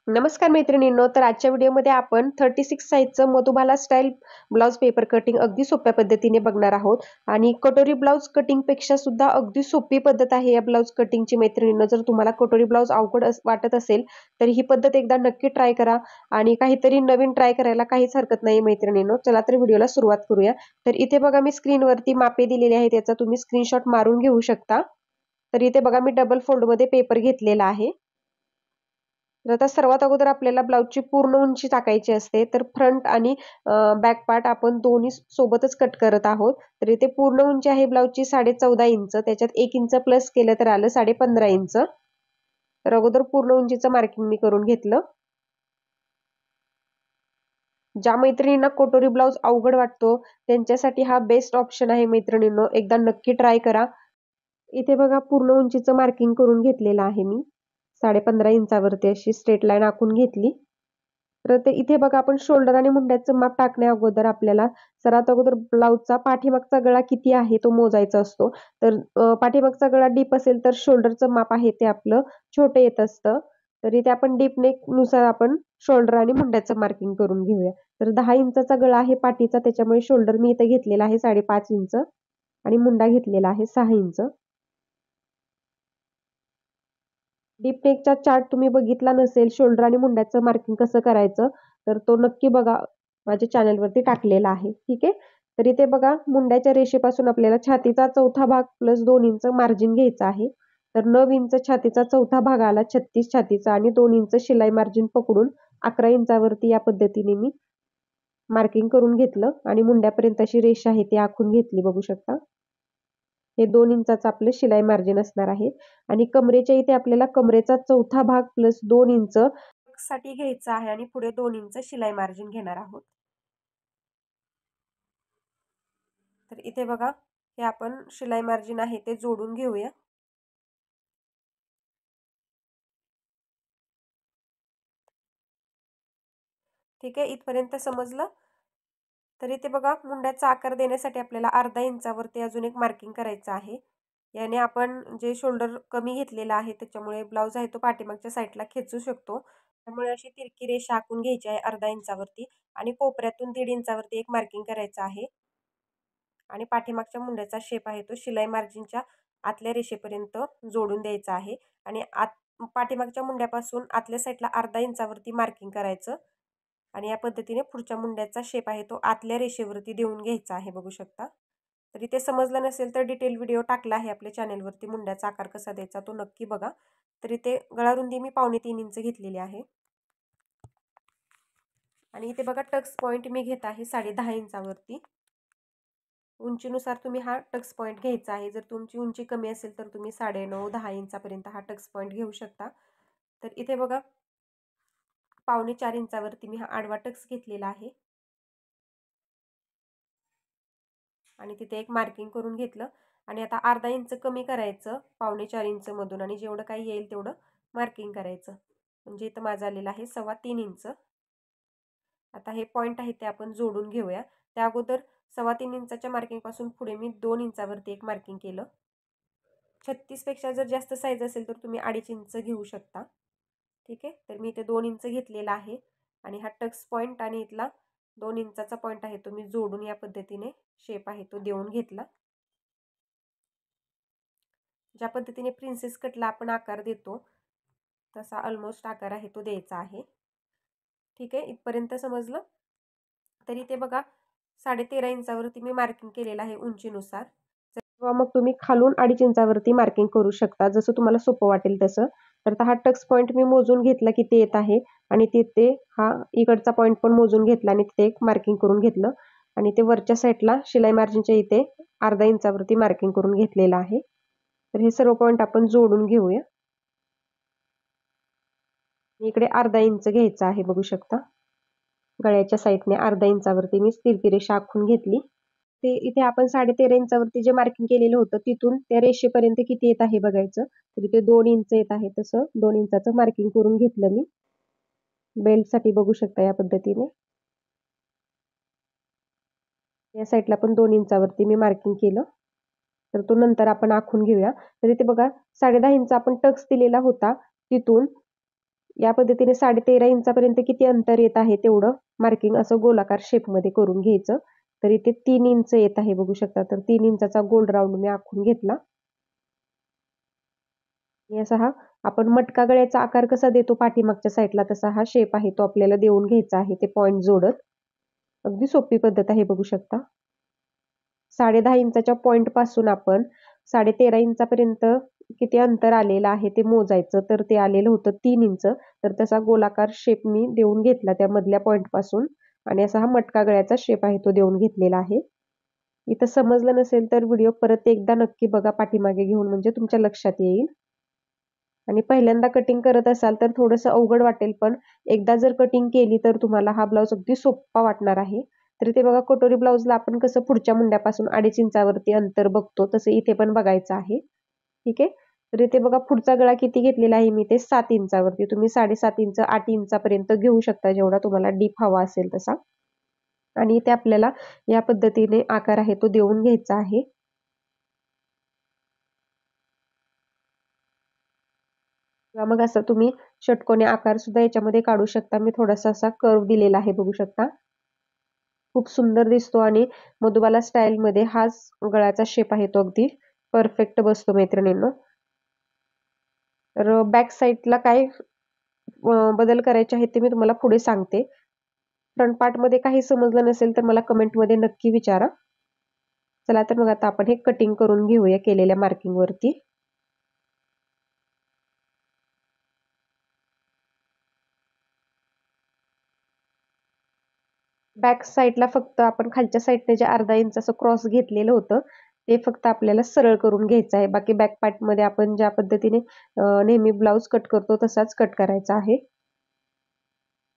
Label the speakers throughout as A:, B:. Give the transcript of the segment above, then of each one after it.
A: नमस्कार मैत्रिणींनो, तर आजच्या व्हिडिओमध्ये आपण 36 साइजचं Madhubala style blouse paper cutting अगदी सोप्या पद्धतीने बघणार आहोत. आणि कटोरी ब्लाउज कटिंगपेक्षा सुद्धा अगदी सोपी पद्धत आहे या ब्लाउज कटिंगची. मैत्रिणींनो, जर तुम्हाला कटोरी ब्लाउज अवघड वाटत असेल तर ही पद्धत एकदा नक्की ट्राय करा आणि काहीतरी नवीन ट्राय करायला काहीच हरकत नाही मैत्रिणींनो. चला तर व्हिडिओला सुरुवात करूया. तर इथे बघा मी स्क्रीनवरती मापे दिलेली आहेत, याचा तुम्ही स्क्रीनशॉट मारून घेऊ शकता. तर इथे बघा मी डबल फोल्डमध्ये पेपर घेतलेला आहे. तर आता सर्वात अगोदर आपल्याला ब्लाउजची पूर्ण उंची टाकायची असते. तर फ्रंट आणि बॅक पार्ट आपण दोन्ही सोबतच कट करत आहोत. तर इथे पूर्ण उंची आहे ब्लाउजची 14.5 इंच. त्याच्यात 1 इंच प्लस केलं तर आलं 15.5 इंच. तर अगोदर पूर्ण उंचीचं मार्किंग मी करून घेतलं. ज्या मैत्रिणींना कटोरी ब्लाउज अवघड वाटतो त्यांच्यासाठी हा बेस्ट ऑप्शन आहे मैत्रिणींनो, एकदा नक्की ट्राय करा. इथे बघा पूर्ण उंचीचं मार्किंग करून घेतलेलं आहे मी. 15.5 इंचावरती अशी स्ट्रेट लाईन आखून घेतली. तर ते इथे बघा आपण शोल्डर आणि मुंड्याचं माप टाकण्या अगोदर आपल्याला सर्वात अगोदर ब्लाउजचा पाठीमागचा गळा किती आहे तो मोजायचा असतो. तर पाठीमागचा गळा डीप असेल तर शोल्डरचं माप आहे ते आपलं छोटं येत असतं. तर इथे आपण डीप नेक नुसार आपण शोल्डर आणि मुंड्याचं मार्किंग करून घेऊया. तर 10 इंचाचा गळा आहे पाठीचा, त्याच्यामुळे शोल्डर मी इथे घेतलेला आहे 5.5 इंच आणि मुंडा घेतलेला आहे 6 इंच. डीप नेकचा चार्ट तुम्ही बघितला नसेल शोल्डर आणि मुंड्याचं मार्किंग कसं करायचं, तर तो नक्की बघा, माझ्या चॅनलवरती टाकलेला आहे. ठीक आहे. तर इथे बघा मुंड्याच्या रेषेपासून आपल्याला छातीचा चौथा भाग प्लस 2 इंच मार्जिन घ्यायचं आहे. तर 9 इंच छातीचा चौथा भाग आला, 36 छातीचा आणि 2 इंच शिलाई मार्जिन पकडून 11 इंचावरती या पद्धतीने मी मार्किंग करून घेतलं आणि मुंड्यापर्यंत अशी रेषा आहे ती आखून घेतली, बघू शकता. हे 2 इंचाचं आपलं शिलाई मार्जिन असणार आहे. आणि कमरेच्या इथे आपल्याला कमरेचा चौथा भाग प्लस 2 इंच साठी घ्यायचा आहे आणि पुढे 2 इंच शिलाई मार्जिन घेणार आहोत. तर इथे बघा हे आपण शिलाई मार्जिन आहे ते जोडून घेऊया. ठीक आहे, इथपर्यंत समजलं. तर इथे बघा मुंड्याचा आकार देण्यासाठी आपल्याला अर्धा इंचावरती अजून एक मार्किंग करायचं आहे. याने आपण जे शोल्डर कमी घेतलेला आहे त्याच्यामुळे ब्लाउज आहे तो पाठीमागच्या साईडला खेचू शकतो. त्यामुळे अशी तिरकी रेषा आखून घ्यायची आहे अर्धा इंचावरती आणि कोपऱ्यातून 1.5 इंचावरती एक मार्किंग करायचं आहे. आणि पाठीमागच्या मुंड्याचा शेप आहे तो शिलाई मार्जिनच्या आतल्या रेषेपर्यंत जोडून द्यायचा आहे. आणि पाठीमागच्या मुंड्यापासून आतल्या साईडला अर्धा इंचावरती मार्किंग करायचं आणि या पद्धतीने पुढच्या मुंड्याचा शेप आहे तो आतल्या रेषेवरती देऊन घ्यायचा आहे, बघू शकता. तर इथे समजलं नसेल तर डिटेल व्हिडिओ टाकला आहे आपल्या चॅनेलवरती, मुंड्याचा आकार कसा द्यायचा तो नक्की बघा. तर इथे गळारुंदी मी 2.25 इंच घेतलेली आहे. आणि इथे बघा टक्स पॉईंट मी घेत आहे 10.5 इंचावरती. उंचीनुसार तुम्ही हा टक्स पॉईंट घ्यायचा आहे. जर तुमची उंची कमी असेल तर तुम्ही 9.5-10 इंचापर्यंत हा टक्स पॉईंट घेऊ शकता. तर इथे बघा 4.25 इंचावरती मी हा आडवा टक्स घेतलेला आहे आणि तिथे एक मार्किंग करून घेतलं. आणि आता अर्धा इंच कमी करायचं 4.25 इंच मधून आणि जेवढं काही येईल तेवढं मार्किंग करायचं. म्हणजे इथं माझं आलेलं आहे 3.25 इंच. आता हे पॉईंट आहे ते आपण जोडून घेऊया. त्या अगोदर 3.25 इंचाच्या मार्किंगपासून पुढे मी 2 इंचावरती एक मार्किंग केलं. 36 पेक्षा जर जास्त साईज असेल तर तुम्ही 2.5 इंच घेऊ शकता. ठीक आहे. तर मी इथे 2 इंच घेतलेला आहे आणि हा टक्स पॉईंट आणि इथला 2 इंचाचा पॉईंट आहे तो मी जोडून या पद्धतीने शेप आहे तो देऊन घेतला. ज्या पद्धतीने प्रिन्सेस कटला आपण आकार देतो तसा ऑलमोस्ट आकार आहे तो द्यायचा आहे. ठीक आहे, इथपर्यंत समजलं. तर इथे बघा 13.5 इंचावरती मी मार्किंग केलेलं आहे उंचीनुसार. किंवा मग तुम्ही खालून 2.5 इंचावरती मार्किंग करू शकता, जसं तुम्हाला सोपं वाटेल तसं. तर हा टक्स पॉईंट मी मोजून घेतला किती येत आहे आणि तिथे हा इकडचा पॉईंट पण मोजून घेतला आणि तिथे एक मार्किंग करून घेतलं. आणि ते वरच्या साईडला शिलाई मार्जिनच्या इथे अर्धा इंचावरती मार्किंग करून घेतलेलं आहे. तर हे सर्व पॉईंट आपण जोडून घेऊया. इकडे अर्धा इंच घ्यायचा आहे, बघू शकता. गळ्याच्या साईडने अर्धा इंचावरती मी तिरकी रेषा आखून घेतली. ते इथे आपण 13.5 इंचावरती जे मार्किंग केलेलं होतं तिथून त्या रेषेपर्यंत किती येत आहे बघायचं. तर इथे 2 इंच येत आहे, तसं 2 इंचाचं मार्किंग करून घेतलं मी. बेल्टसाठी बघू शकता या पद्धतीने. या साईडला पण 2 इंचावरती मी मार्किंग केलं. तर तो नंतर आपण आखून घेऊया. तर इथे बघा 10.5 इंच आपण टक्स दिलेला होता तिथून या पद्धतीने 13.5 इंचापर्यंत किती अंतर येत आहे तेवढं मार्किंग असं गोलाकार शेपमध्ये करून घ्यायचं. तर इथे 3 इंच येत आहे बघू शकता. तर 3 इंचाचा गोल राऊंड मी आखून घेतला. आणि असा हा आपण मटका गळ्याचा आकार कसा देतो पाठीमागच्या साईडला तसा हा शेप आहे तो आपल्याला देऊन घ्यायचा आहे ते पॉइंट जोडत. अगदी सोपी पद्धत आहे बघू शकता. 10.5 इंचाच्या पॉइंट पासून आपण 13.5 इंचापर्यंत किती अंतर आलेलं आहे ते मोजायचं. तर ते आलेलं होतं 3 इंच. तर तसा गोलाकार शेप मी देऊन घेतला त्या मधल्या पॉइंट पासून आणि असा हा मटका गळ्याचा शेप आहे तो देऊन घेतलेला आहे. इथं समजलं नसेल तर व्हिडिओ परत एकदा नक्की बघा पाठीमागे घेऊन म्हणजे तुमच्या लक्षात येईल. आणि पहिल्यांदा कटिंग करत असाल तर थोडंसं अवघड वाटेल, पण एकदा जर कटिंग केली तर तुम्हाला हा ब्लाउज अगदी सोपा वाटणार आहे. तर इथे बघा कटोरी ब्लाउजला आपण कसं पुढच्या मुंड्यापासून 2.5 इंचावरती अंतर बघतो तसं इथे पण बघायचं आहे. ठीक आहे. तर इथे बघा पुढचा गळा किती घेतलेला आहे मी ते 7 इंचावरती. तुम्ही 7.5 इंच 8 इंचापर्यंत घेऊ शकता जेवढा तुम्हाला डीप हवा असेल तसा. आणि इथे आपल्याला या पद्धतीने आकार आहे तो देऊन घ्यायचा आहे. किंवा मग असं तुम्ही षटकोनी आकार सुद्धा याच्यामध्ये काढू शकता. मी थोडासा असा कर्व दिलेला आहे बघू शकता. खूप सुंदर दिसतो आणि मधुबाला स्टाईलमध्ये हाच गळ्याचा शेप आहे तो अगदी परफेक्ट बसतो मैत्रिणींनो. तर बॅक साईडला काय बदल करायचे आहेत ते मी तुम्हाला पुढे सांगते. फ्रंट पार्टमध्ये काही समजलं नसेल तर मला कमेंटमध्ये नक्की विचारा. चला तर मग आता आपण हे कटिंग करून घेऊया केलेल्या मार्किंगवरती. बॅक साईडला फक्त आपण खालच्या साईडने जे अर्धा इंच असं क्रॉस घेतलेलं होतं ते फक्त आपल्याला सरळ करून घ्यायचं आहे. बाकी बॅक पार्टमध्ये आपण ज्या पद्धतीने नेहमी ब्लाउज कट करतो तसाच कट करायचा आहे.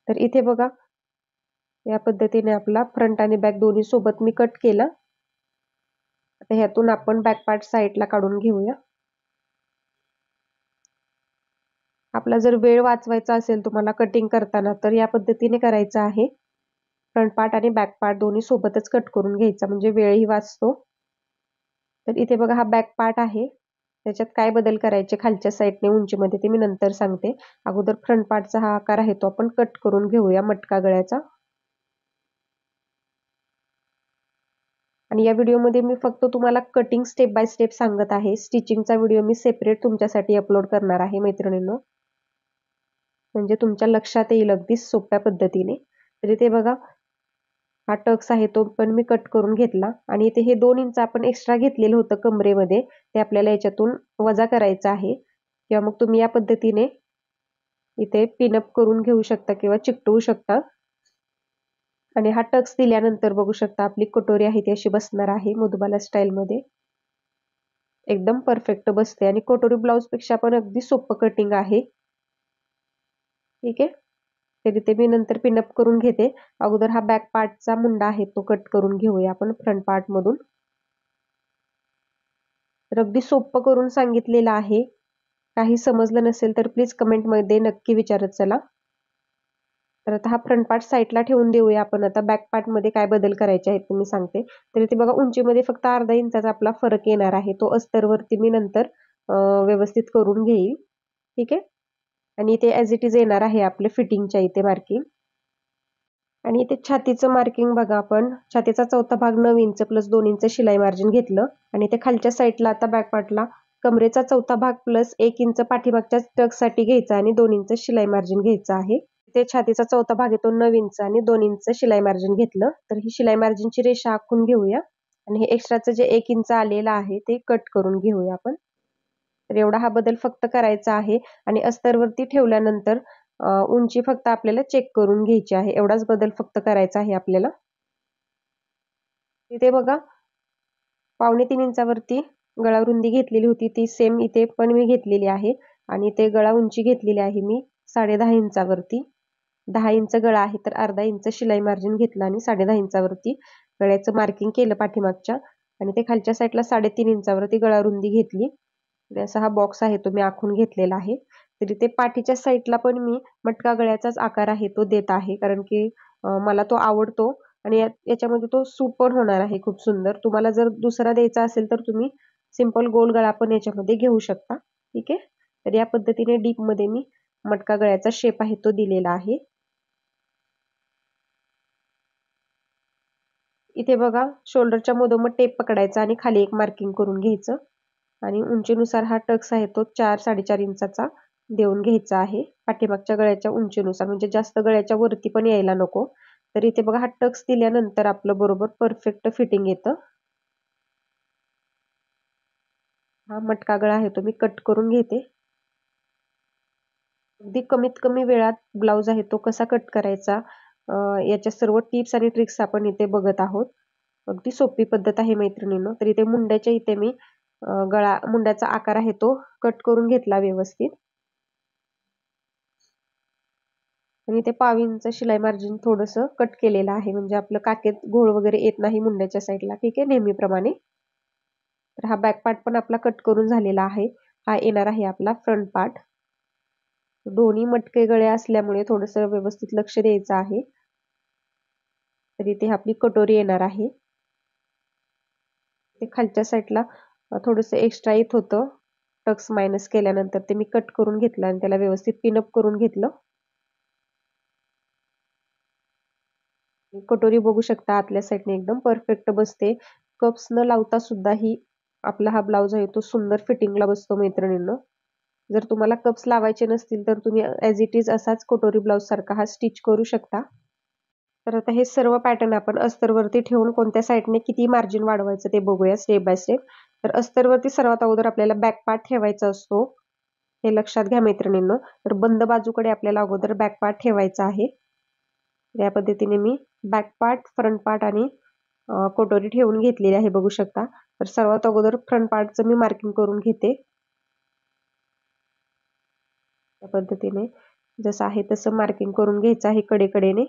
A: तर इथे बघा या पद्धतीने आपला फ्रंट आणि बॅक दोन्ही सोबत मी कट केला. आता ह्यातून आपण बॅक पार्ट साईडला काढून घेऊया. आपला जर वेळ वाचवायचा असेल तुम्हाला कटिंग करताना तर या पद्धतीने करायचं आहे. फ्रंट पार्ट आणि बॅक पार्ट दोन्ही सोबतच कट करून घ्यायचा म्हणजे वेळही वाचतो. तर इथे बघा हा बॅक पार्ट आहे. त्याच्यात काय बदल करायचे खालच्या साईडने उंचीमध्ये ते मी नंतर सांगते. अगोदर फ्रंट पार्टचा हा आकार आहे तो आपण कट करून घेऊया मटका गळ्याचा. आणि या व्हिडिओमध्ये मी फक्त तुम्हाला कटिंग स्टेप बाय स्टेप सांगत आहे. स्टिचिंगचा व्हिडिओ मी सेपरेट तुमच्यासाठी अपलोड करणार आहे मैत्रिणींनो. म्हणजे तुमच्या लक्षात येईल अगदी सोप्या पद्धतीने. तर इथे बघा हा टक्स आहे तो पण मी कट करून घेतला आणि इथे हे 2 इंच आपण एक्स्ट्रा घेतलेलं होतं कमरेमध्ये ते आपल्याला याच्यातून वजा करायचं आहे. किंवा मग तुम्ही या पद्धतीने इथे पिनअप करून घेऊ शकता किंवा चिकटवू शकता. आणि हा टक्स दिल्यानंतर बघू शकता आपली कटोरी आहे ती अशी बसणार आहे मधुबाला स्टाईलमध्ये. एकदम परफेक्ट बसते आणि कटोरी ब्लाउजपेक्षा पण अगदी सोपं कटिंग आहे. ठीक आहे. तर इथे मी नंतर पिनअप करून घेते. अगोदर हा बॅक पार्टचा मुंडा आहे तो कट करून घेऊया आपण फ्रंट पार्टमधून. तर अगदी सोपं करून सांगितलेलं आहे. काही समजलं नसेल तर प्लीज कमेंटमध्ये नक्की विचारत चला. तर आता हा फ्रंट पार्ट साईडला ठेवून देऊया आपण. आता बॅक पार्टमध्ये काय बदल करायचे आहेत ते मी सांगते. तर इथे बघा उंचीमध्ये फक्त अर्धा इंचाचा आपला फरक येणार आहे. तो अस्तरवरती मी नंतर व्यवस्थित करून घेईल. ठीक आहे. आणि इथे ॲज इट इज येणार आहे आपले फिटिंगच्या इथे मार्किंग. आणि इथे छातीचं मार्किंग बघा आपण छातीचा चौथा भाग 9 इंच प्लस 2 इंच शिलाई मार्जिन घेतलं आणि ते खालच्या साईडला आता बॅक पार्टला कमरेचा चौथा भाग प्लस 1 इंच पाठीमागच्या टक्ससाठी घ्यायचा आणि 2 इंच शिलाई मार्जिन घ्यायचं आहे. ते छातीचा चौथा भाग येतो 9 इंच आणि 2 इंच शिलाई मार्जिन घेतलं. तर ही शिलाई मार्जिनची रेषा आखून घेऊया आणि हे एक्स्ट्राचं जे 1 इंच आलेलं आहे ते कट करून घेऊया आपण. तर एवढा हा बदल फक्त करायचा आहे आणि अस्तरवरती ठेवल्यानंतर उंची फक्त आपल्याला चेक करून घ्यायची आहे. एवढाच बदल फक्त करायचा आहे आपल्याला. इथे बघा 2.25 इंचावरती गळा रुंदी घेतलेली होती ती सेम इथे पण मी घेतलेली आहे आणि ते गळा उंची घेतलेली आहे मी 10.5 इंचावरती. 10 इंच गळा आहे तर अर्धा इंच शिलाई मार्जिन घेतलं आणि 10.5 इंचावरती गळ्याचं मार्किंग केलं पाठीमागच्या आणि ते खालच्या साईडला 3.5 इंचावरती गळा रुंदी घेतली. असा हा बॉक्स आहे तो मी आखून घेतलेला आहे. तर इथे पाठीच्या साईडला पण मी मटका गळ्याचाच आकार आहे तो देत आहे कारण की मला तो आवडतो आणि याच्यामध्ये तो सूट पण होणार आहे खूप सुंदर. तुम्हाला जर दुसरा द्यायचा असेल तर तुम्ही सिंपल गोल गळा पण याच्यामध्ये घेऊ शकता. ठीक आहे. तर या पद्धतीने डीपमध्ये मी मटका गळ्याचा शेप आहे तो दिलेला आहे. इथे बघा शोल्डरच्या मधोमध टेप पकडायचा आणि खाली एक मार्किंग करून घ्यायचं आणि उंचीनुसार हा टक्स आहे तो 4-4.5 इंचाचा देऊन घ्यायचा आहे पाठीमागच्या गळ्याच्या उंचीनुसार, म्हणजे जास्त गळ्याच्या वरती पण यायला नको. तर इथे बघा हा टक्स दिल्यानंतर आपलं बरोबर परफेक्ट फिटिंग येतं. हा मटका गळा आहे तो मी कट करून घेते. अगदी कमीत कमी वेळात ब्लाउज आहे तो कसा कट करायचा याच्या सर्व टिप्स आणि ट्रिक्स आपण इथे बघत आहोत. अगदी सोपी पद्धत आहे मैत्रिणींनो. तर इथे मुंड्याच्या इथे मी मुंड्याचा आकार आहे तो कट करून घेतला व्यवस्थित आणि ते पावींचं शिलाई मार्जिन थोडंसं कट केलेलं आहे, म्हणजे आपलं काखेत घोळ वगैरे येत नाही मुंड्याच्या साईडला. ठीक आहे, नेहमीप्रमाणे. तर हा बॅक पार्ट पण आपला कट करून झालेला आहे. हा येणार आहे आपला फ्रंट पार्ट. दोन्ही मटके गळे असल्यामुळे थोडंसं व्यवस्थित लक्ष द्यायचं आहे. तर इथे आपली कटोरी येणार आहे. ते खालच्या साईडला थोडंसं एक्स्ट्रा येत होतं टक्स मायनस केल्यानंतर, ते मी कट करून घेतलं आणि त्याला व्यवस्थित पिनअप करून घेतलं. कटोरी बघू शकता आतल्या साईडने एकदम परफेक्ट बसते. कप्स न लावता सुद्धा ही आपला हा ब्लाउज आहे तो सुंदर फिटिंगला बसतो मैत्रिणींनो. जर तुम्हाला कप्स लावायचे नसतील तर तुम्ही ॲज इट इज असाच कटोरी ब्लाउज सारखा हा स्टिच करू शकता. तर आता हे सर्व पॅटर्न आपण अस्तरवरती ठेवून कोणत्या साईडने किती मार्जिन वाढवायचं ते बघूया स्टेप बाय स्टेप. तर अस्तरवरती सर्वात अगोदर आपल्याला बॅक पार्ट ठेवायचा असतो, हे लक्षात घ्या मैत्रिणींनो. तर बंद बाजूकडे आपल्याला अगोदर बॅक पार्ट ठेवायचा आहे. या पद्धतीने मी बॅक पार्ट, फ्रंट पार्ट आणि कटोरी ठेवून घेतलेली आहे बघू शकता. तर सर्वात अगोदर फ्रंट पार्टचं मी मार्किंग करून घेते. या पद्धतीने जसं आहे तसं मार्किंग करून घ्यायचं आहे कडेकडेने.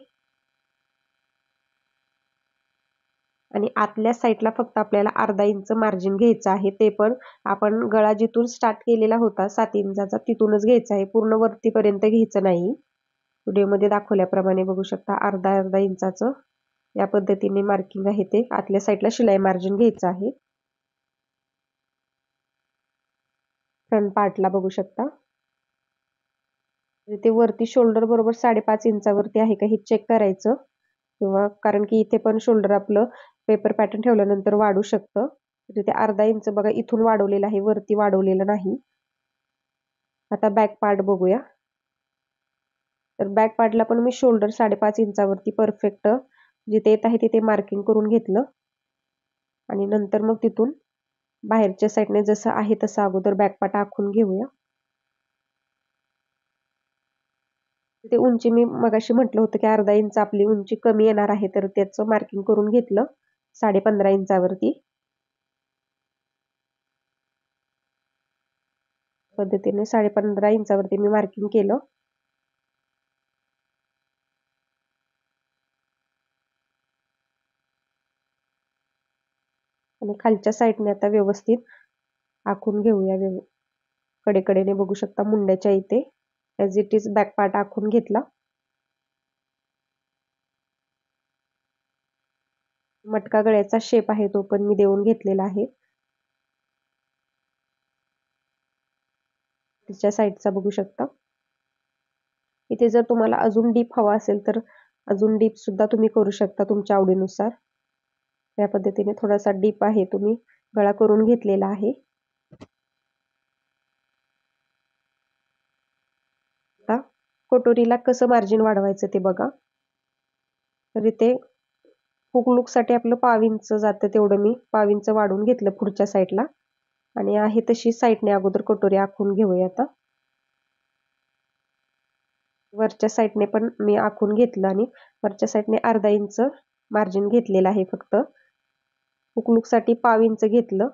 A: आणि आतल्या साईडला फक्त आपल्याला अर्धा इंच मार्जिन घ्यायचं आहे. ते पण आपण गळा जिथून स्टार्ट केलेला होता 7 इंचाचा तिथूनच घ्यायचा आहे, पूर्ण वरतीपर्यंत घ्यायचं नाही. व्हिडिओमध्ये दाखवल्याप्रमाणे बघू शकता अर्धा इंचाचं या पद्धतीने मार्किंग आहे ते आतल्या साईडला शिलाई मार्जिन घ्यायचं आहे. फ्रंट पार्टला बघू शकता. ते वरती शोल्डर बरोबर 5.5 इंचावरती आहे का हे चेक करायचं, किंवा कारण की इथे पण शोल्डर आपलं पेपर पॅटर्न ठेवल्यानंतर वाढू शकतं. तिथे अर्धा इंच बघा इथून वाढवलेलं आहे, वरती वाढवलेलं नाही. आता बॅक पार्ट बघूया. तर बॅक पार्टला पण मी शोल्डर 5.5 इंचावरती परफेक्ट जिथे येत आहे तिथे मार्किंग करून घेतलं आणि नंतर मग तिथून बाहेरच्या साईडने जसं आहे तसं अगोदर बॅक पार्ट आखून घेऊया. तिथे उंची मी मगाशी म्हटलं होतं की अर्धा इंच आपली उंची कमी येणार आहे, तर त्याचं मार्किंग करून घेतलं 15.5 इंचावरती. पद्धतीने 15.5 इंचावरती मी मार्किंग केलं. आणि खालच्या साईडने आता व्यवस्थित आखून घेऊया. कडेकडेने बघू शकता मुंड्याच्या इथे as it is back part आखून घेतला. मटका गळ्याचा शेप आहे तो पण मी देऊन घेतलेला आहे. तिच्या साईडचा बघू शकता. इथे जर तुम्हाला अजून डीप हवा असेल तर अजून डीप सुद्धा तुम्ही करू शकता तुमच्या आवडीनुसार. या पद्धतीने थोडासा डीप आहे तुम्ही गळा करून घेतलेला आहे. आता कटोरीला कसं मार्जिन वाढवायचं ते बघा. तर इथे हुक लुकसाठी आपलं 1/2 इंच जातं तेवढं मी 1/2 इंच वाढवून घेतलं पुढच्या साईडला आणि आहे तशी साईडने अगोदर कटोरी आखून घेऊया. आता वरच्या साईडने पण मी आखून घेतलं आणि वरच्या साईडने अर्धा इंच मार्जिन घेतलेलं आहे फक्त. हुक लुकसाठी 1/2 इंच घेतलं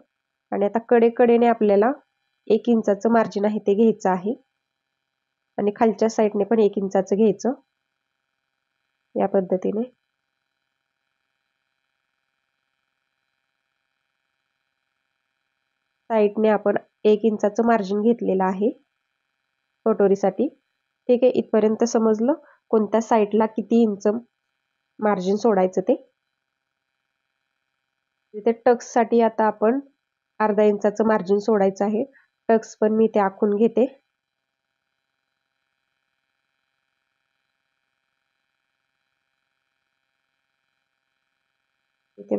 A: आणि आता कडेकडेने आपल्याला 1 इंचाचं मार्जिन आहे ते घ्यायचं आहे आणि खालच्या साईडने पण 1 इंचाचं घ्यायचं. या पद्धतीने साईडने आपण 1 इंचाचं मार्जिन घेतलेलं आहे कटोरीसाठी. ठीक आहे, इथपर्यंत समजलं कोणत्या साईडला किती इंच मार्जिन सोडायचं ते. तिथे टक्ससाठी आता आपण अर्धा इंचाचं मार्जिन सोडायचं आहे. टक्स पण मी ते आखून घेते.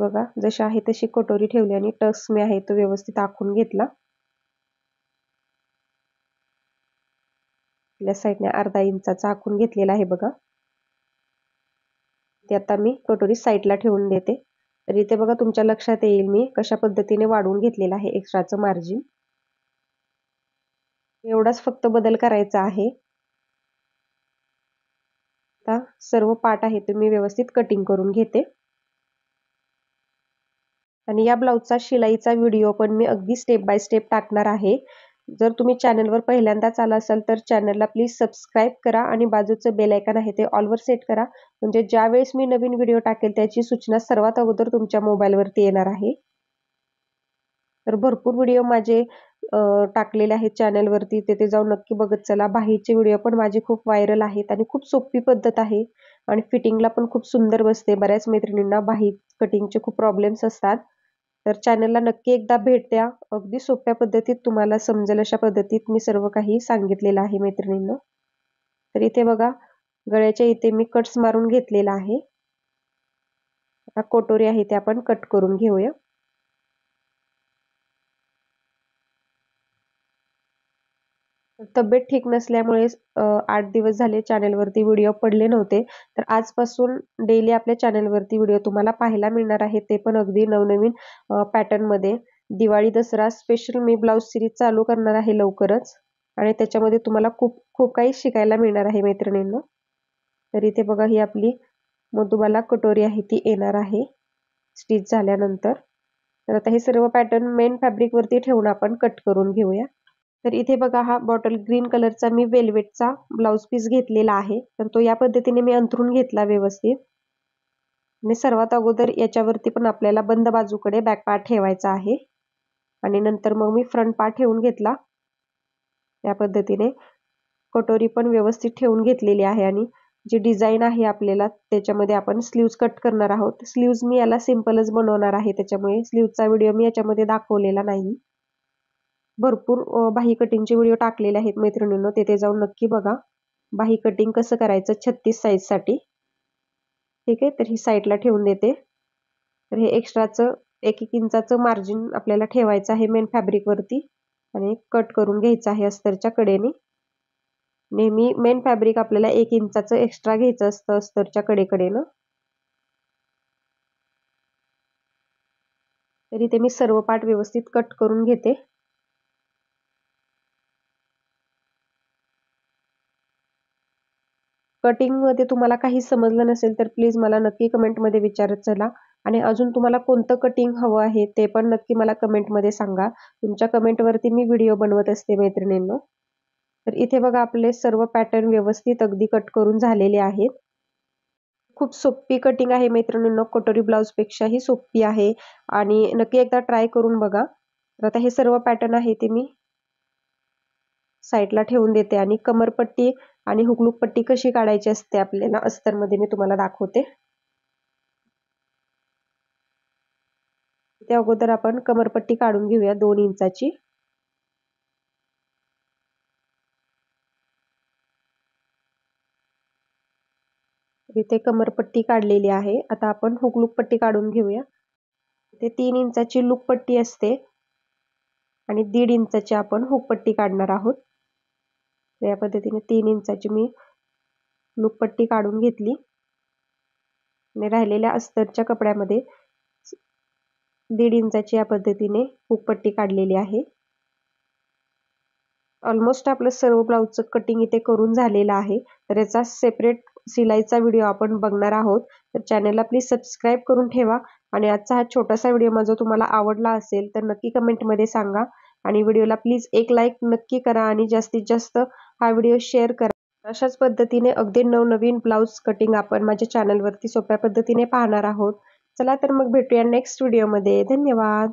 A: बघा जशी आहे तशी कटोरी ठेवली आणि टक्स मी आहे तो व्यवस्थित आखून घेतला. आपल्या साईडने अर्धा इंचाचा आखून घेतलेला आहे बघा. ते आता मी कटोरी साईडला ठेवून देते. तर इथे बघा तुमच्या लक्षात येईल मी कशा पद्धतीने वाढवून घेतलेलं आहे एक्स्ट्राचं मार्जिन. एवढाच फक्त बदल करायचा आहे. आता सर्व पार्ट आहे ते मी व्यवस्थित कटिंग करून घेते. आणि या ब्लाउजचा शिलाईचा व्हिडिओ पण मी अगदी स्टेप बाय स्टेप टाकणार आहे. जर तुम्ही चॅनलवर पहिल्यांदाच आला असाल तर चॅनलला प्लीज सबस्क्राईब करा आणि बाजूचं बेल आयकॉन आहे ते ऑलवर सेट करा. म्हणजे ज्यावेळेस मी नवीन व्हिडिओ टाकेल त्याची सूचना सर्वात अगोदर तुमच्या मोबाईलवरती येणार आहे. तर भरपूर व्हिडिओ माझे टाकलेले आहेत चॅनलवरती, तिथे जाऊन नक्की बघत चला. बाहीचे व्हिडिओ पण माझे खूप व्हायरल आहेत आणि खूप सोपी पद्धत आहे आणि फिटिंगला पण खूप सुंदर बसते. बऱ्याच मैत्रिणींना बाही कटिंगचे खूप प्रॉब्लेम्स असतात. तर चॅनलला नक्की एकदा भेट द्या. अगदी सोप्या पद्धतीत तुम्हाला समजेल अशा पद्धतीत मी सर्व काही सांगितलेलं आहे मैत्रिणींनो. तर इथे बघा गळ्याच्या इथे मी कट्स मारून घेतलेला आहे. आता कटोरी आहे ते आपण कट करून घेऊया. तब्येत ठीक नसल्यामुळे 8 दिवस झाले चॅनलवरती व्हिडिओ पडले नव्हते. तर आजपासून डेली आपल्या चॅनलवरती व्हिडिओ तुम्हाला पाहायला मिळणार आहे. ते पण अगदी नवनवीन पॅटर्नमध्ये. दिवाळी दसरा स्पेशल मी ब्लाउज सीरीज चालू करणार आहे लवकरच आणि त्याच्यामध्ये तुम्हाला खूप खूप काही शिकायला मिळणार आहे मैत्रिणींनो. तर इथे बघा ही आपली मधुबाला कटोरी आहे ती येणार आहे स्टिच झाल्यानंतर. तर आता हे सर्व पॅटर्न मेन फॅब्रिकवरती ठेवून आपण कट करून घेऊया. तर इथे बघा हा बॉटल ग्रीन कलरचा मी वेल्वेटचा ब्लाउज पीस घेतलेला आहे. तर तो या पद्धतीने मी अंथरून घेतला व्यवस्थित. आणि सर्वात अगोदर याच्यावरती पण आपल्याला बंद बाजूकडे बॅक पार्ट ठेवायचा आहे आणि नंतर मग मी फ्रंट पार्ट ठेवून घेतला. या पद्धतीने कटोरी पण व्यवस्थित ठेवून घेतलेली आहे आणि जी डिझाईन आहे आपल्याला त्याच्यामध्ये आपण स्लीव्ज कट करणार आहोत. स्लीव्ज मी याला सिंपलच बनवणार आहे, त्याच्यामुळे स्लीव्जचा व्हिडिओ मी याच्यामध्ये दाखवलेला नाही. भरपूर बाही कटिंगचे व्हिडिओ टाकलेले आहेत मैत्रिणींनो, तिथे जाऊन नक्की बघा. बाही कटिंग कसं करायचं 36 साईजसाठी. ठीक आहे, तर ही साईडला ठेवून देते. तर हे एक्स्ट्राचं 1-1 इंचाचं मार्जिन आपल्याला ठेवायचं आहे मेन फॅब्रिकवरती आणि कट करून घ्यायचं आहे अस्तरच्या कडेने. नेहमी मेन फॅब्रिक आपल्याला 1 इंचाचं एक्स्ट्रा घ्यायचं असतं अस्तरच्या कडेकडेनं. तर इथे मी सर्व पार्ट व्यवस्थित कट करून घेते. कटिंगमध्ये तुम्हाला काही समजलं नसेल तर प्लीज मला नक्की कमेंटमध्ये विचारत चला आणि अजून तुम्हाला कोणतं कटिंग हवं आहे ते पण नक्की मला कमेंटमध्ये सांगा. तुमच्या कमेंटवरती मी व्हिडिओ बनवत असते मैत्रिणींनो. तर इथे बघा आपले सर्व पॅटर्न व्यवस्थित अगदी कट करून झालेले आहेत. खूप सोपी कटिंग आहे मैत्रिणींनो, कटोरी ब्लाउजपेक्षाही सोपी आहे आणि नक्की एकदा ट्राय करून बघा. तर आता हे सर्व पॅटर्न आहे ते मी साईडला ठेवून देते आणि कमरपट्टी आणि हुकलूक पट्टी कशी काढायची असते आपल्याला अस्तरमध्ये मी तुम्हाला दाखवते. त्या अगोदर आपण कमरपट्टी काढून घेऊया 2 इंचाची. इथे कमरपट्टी काढलेली आहे. आता आपण हुकलूक पट्टी काढून घेऊया. इथे 3 इंचाची लूक पट्टी असते आणि 1.5 इंचाची आपण हुकपट्टी काढणार आहोत. तर या पद्धतीने 3 इंचाची मी लूक पट्टी काढून घेतली आणि राहिलेल्या अस्तरच्या कपड्यामध्ये 1.5 इंचाची या पद्धतीने हुकपट्टी काढलेली आहे. ऑलमोस्ट आपलं सर्व ब्लाउजचं कटिंग इथे करून झालेलं आहे. तर याचा सेपरेट शिलाईचा व्हिडिओ आपण बघणार आहोत. तर चॅनलला प्लीज सबस्क्राईब करून ठेवा आणि आजचा हा छोटासा व्हिडिओ माझा तुम्हाला आवडला असेल तर नक्की कमेंटमध्ये सांगा आणि व्हिडिओला प्लीज एक लाईक नक्की करा आणि जास्तीत जास्त हा व्हिडिओ शेअर करा. अशाच पद्धतीने अगदी नवनवीन ब्लाउज कटिंग आपण माझ्या चॅनलवरती सोप्या पद्धतीने पाहणार आहोत. चला तर मग भेटूया नेक्स्ट व्हिडिओमध्ये. धन्यवाद.